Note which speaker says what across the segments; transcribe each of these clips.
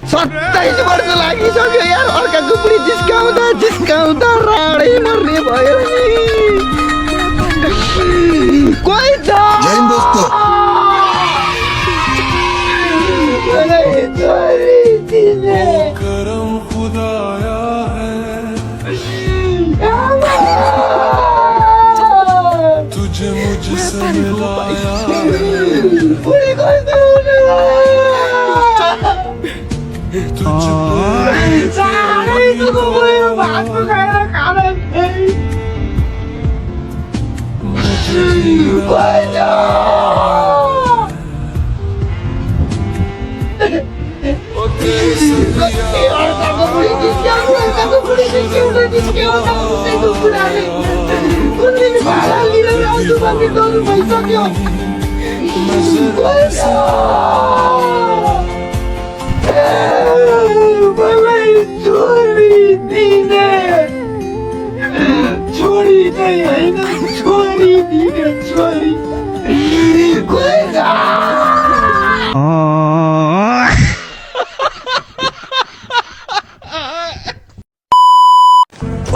Speaker 1: 27 वर्ष लागिसक्यो यार अर्काको बुढी जिस्काउँदा राडै मर्ने भयो नि कोही छ
Speaker 2: जैन दोस्तो
Speaker 3: करम खुदाया है तुझे मुझसे मिलाया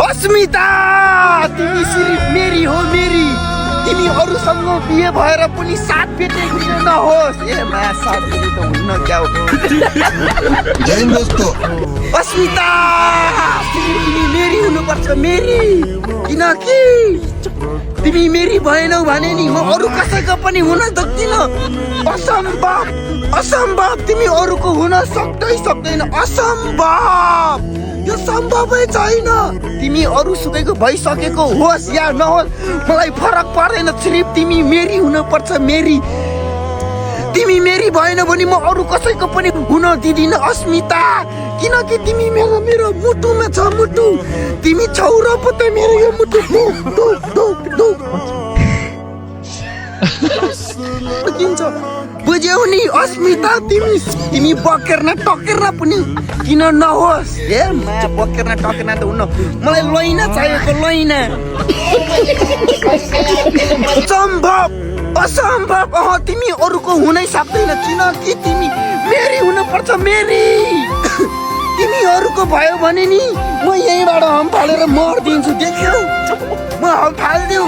Speaker 1: अस्मिता तिमी सिर्फ मेरी हो मेरी तिमी अरूसँग बिहे भएर पनि साथ भेटे नहोस् ए माया साथ भेटे त हुन्न क्या हो
Speaker 2: जैन दोस्तो
Speaker 1: अस्मिता तिमी मेरी हुनुपर्छ मेरी किनकि तिमी मेरी भएनौ भने नि म अरू कसैको पनि हुन सक्दिन असम्भव तिमी अरूको हुन सक्दैन असम्भव यो सम्भवै छैन तिमी अरू सुकैको भइसकेको होस् या नहोस् मलाई फरक पर्दैन सिर्फ तिमी मेरी हुनुपर्छ मेरी तिमी मेरी भएन भने म अरू कसैको पनि हुन दिदिन अस्मिता किनकि तिमी मेरो मुटुमा छ मुटु तिमी छौ र पो त मेरो यो मुटु बुझ्यौ नि अस्मिता तिमी बकेर न टकेर पनि किन नहोस् ए माया बकेर न टकेर त हुन्न मलाई लैना चाहिएको लैना असम्भव तिमी अरूको हुनै सक्दैन किनकि तिमी मेरी हुनुपर्छ मेरी तिमी अरूको भयो भने नि म यहीँबाट हम फालेर मर्दिन्छु देख्यौ म हम फाल्दिउ